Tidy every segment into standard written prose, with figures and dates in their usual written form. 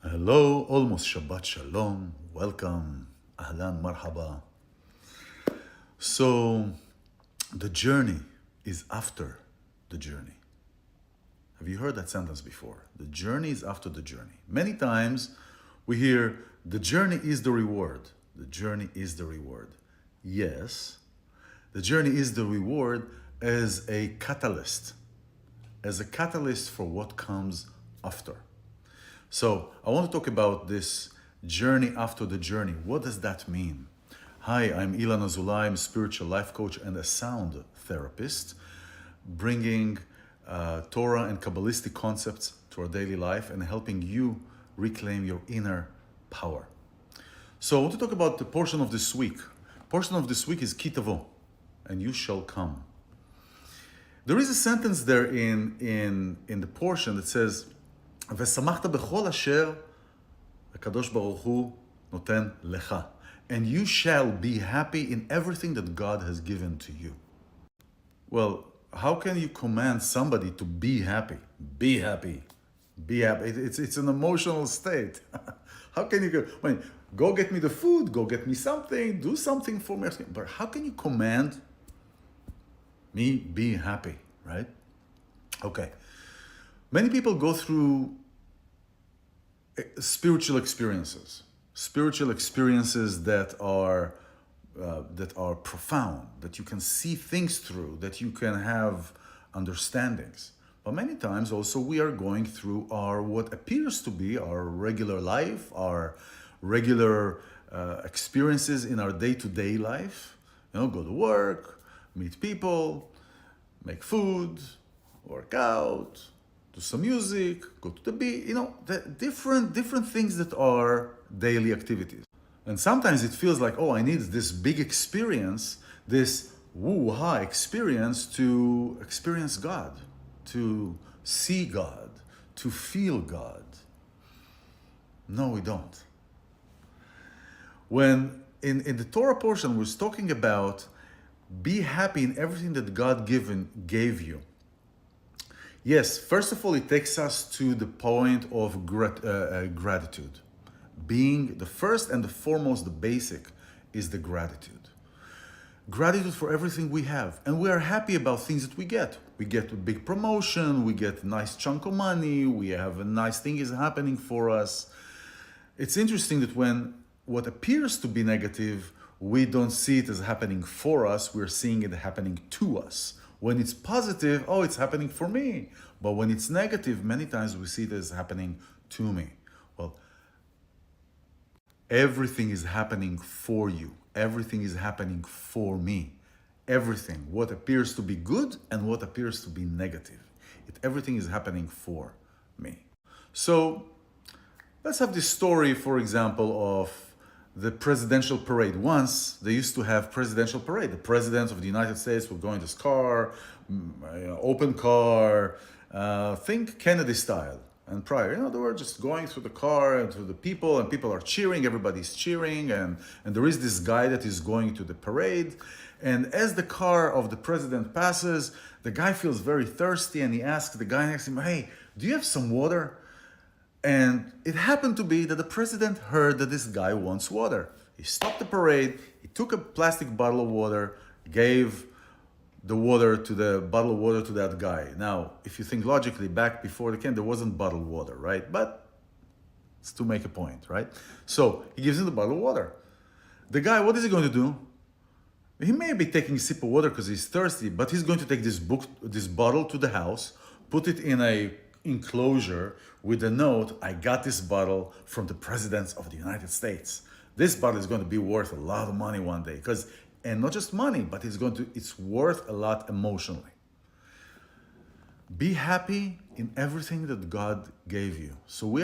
Hello, almost Shabbat Shalom. Welcome. Ahlan, marhaba. So, the journey is after the journey. Have you heard that sentence before? The journey is after the journey. Many times we hear, the journey is the reward. The journey is the reward. Yes, the journey is the reward as a catalyst for what comes after. So I want to talk about this journey after the journey. What does that mean? Hi, I'm Ilan Azulay. I'm a spiritual life coach and a sound therapist, bringing Torah and Kabbalistic concepts to our daily life and helping you reclaim your inner power. So I want to talk about the portion of this week. Portion of this week is Aki Tavo, and you shall come. There is a sentence there in the portion that says, ושמחת בכל אשר הקדוש ברוך הוא נותן לך. And you shall be happy in everything that God has given to you. Well, how can you command somebody to be happy? Be happy. Be happy. It's an emotional state. How can you go get me the food, go get me something, do something for me. But how can you command me be happy, right? Okay. Many people go through spiritual experiences that are profound, that you can see things through, that you can have understandings. But many times also we are going through what appears to be our regular life, our regular experiences in our day-to-day life. Go to work, meet people, make food, work out, do some music, go to the beach, the different things that are daily activities. And sometimes it feels like, I need this big experience, this woo-ha experience to experience God, to see God, to feel God. No, we don't. When in the Torah portion, we're talking about be happy in everything that God gave you. Yes, first of all, it takes us to the point of gratitude. Being the first and the foremost, the basic, is the gratitude. Gratitude for everything we have. And we are happy about things that we get. We get a big promotion, we get a nice chunk of money, we have a nice thing is happening for us. It's interesting that when what appears to be negative, we don't see it as happening for us, we're seeing it happening to us. When it's positive, it's happening for me. But when it's negative, many times we see it as happening to me. Well, everything is happening for you. Everything is happening for me. Everything. What appears to be good and what appears to be negative. Everything is happening for me. So let's have this story, for example, of the presidential parade. Once they used to have presidential parade. The president of the United States would go in this car, open car, think Kennedy style. And prior, they were just going through the car and through the people, and people are cheering, everybody's cheering, and there is this guy that is going to the parade. And as the car of the president passes, the guy feels very thirsty, and he asks the guy next to him, hey, do you have some water? And it happened to be that the president heard that this guy wants water. He stopped the parade, he took a plastic bottle of water, gave the bottle of water to that guy. Now, if you think logically, back before the there wasn't bottled water, right? But it's to make a point, right? So he gives him the bottle of water. The guy, what is he going to do? He may be taking a sip of water because he's thirsty, but he's going to take this bottle to the house, put it in a enclosure with a note, I got this bottle from the President of the United States. This bottle is going to be worth a lot of money one day, and not just money, but it's worth a lot emotionally. Be happy in everything that God gave you. So we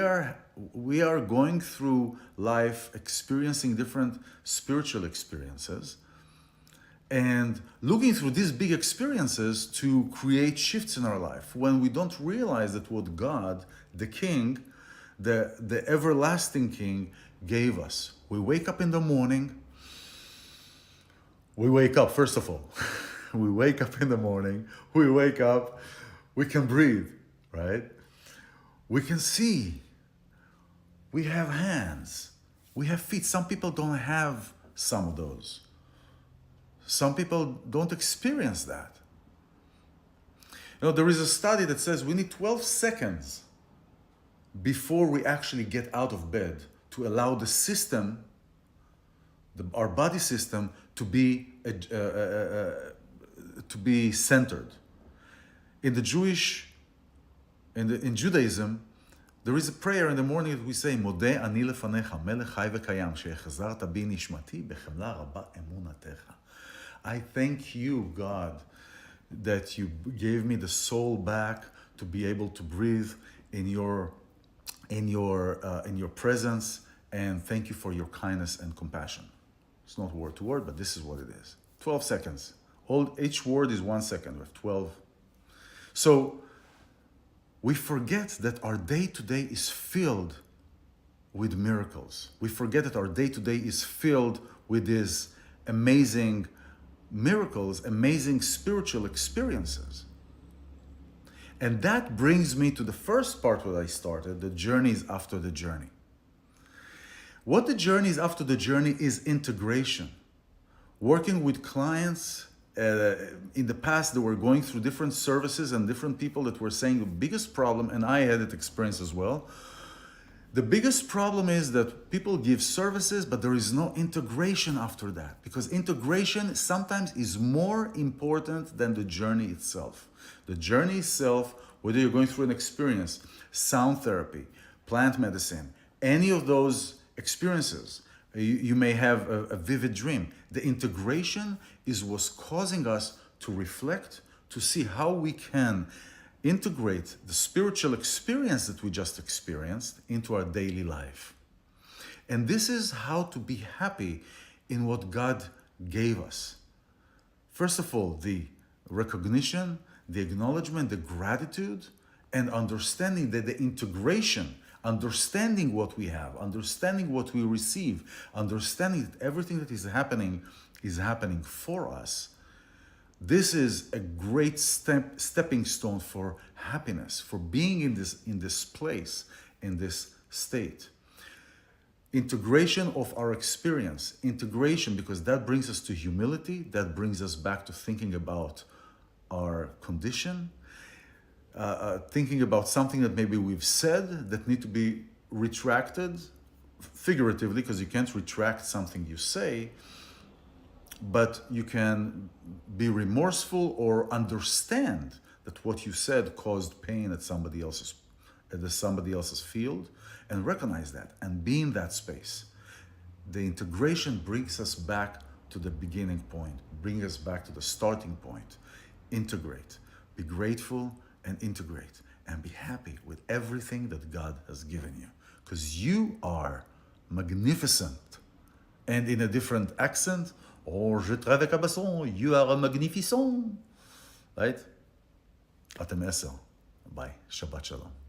are going through life experiencing different spiritual experiences and looking through these big experiences to create shifts in our life when we don't realize that what God, the King, the everlasting King, gave us. We wake up in the morning. First of all, we wake up in the morning, we can breathe, right? We can see, We have hands. We have feet. Some people don't have some of those. Some people don't experience that. You know, there is a study that says we need 12 seconds before we actually get out of bed to allow the system, our body system, to be centered. In Judaism, there is a prayer in the morning that we say, Modeh ani lefanecha, melech chai v'kayam, she'echazarta bi nishmati, bechemla rabba emunatecha. I thank you, God, that you gave me the soul back to be able to breathe in your presence, and thank you for your kindness and compassion. It's not word to word, but this is what it is. 12 seconds. Each word is 1 second. We have 12. So we forget that our day-to-day is filled with miracles. We forget that our day-to-day is filled with these amazing miracles, amazing spiritual experiences. And that brings me to the first part where I started, the journeys after the journey. What the journeys after the journey is integration. Working with clients, in the past, they were going through different services and different people that were saying the biggest problem, and I had that experience as well. The biggest problem is that people give services, but there is no integration after that, because integration sometimes is more important than the journey itself. The journey itself, whether you're going through an experience, sound therapy, plant medicine, any of those experiences, you may have a vivid dream. The integration is what's causing us to reflect, to see how we can integrate the spiritual experience that we just experienced into our daily life. And this is how to be happy in what God gave us. First of all, the recognition, the acknowledgement, the gratitude, and understanding that the integration, understanding what we have, understanding what we receive, understanding that everything that is happening for us. This is a great stepping stone for happiness, for being in this place, in this state. Integration of our experience, integration, because that brings us to humility, that brings us back to thinking about our condition, thinking about something that maybe we've said that need to be retracted, figuratively, because you can't retract something you say, but you can be remorseful or understand that what you said caused pain at somebody else's field, and recognize that and be in that space. The integration brings us back to the beginning point, bring us back to the starting point. Integrate, be grateful and integrate, and be happy with everything that God has given you, because you are magnificent. And in a different accent, oh, je travaille cabasson, you are magnificent, right? Atem Esel. Bye. Shabbat Shalom.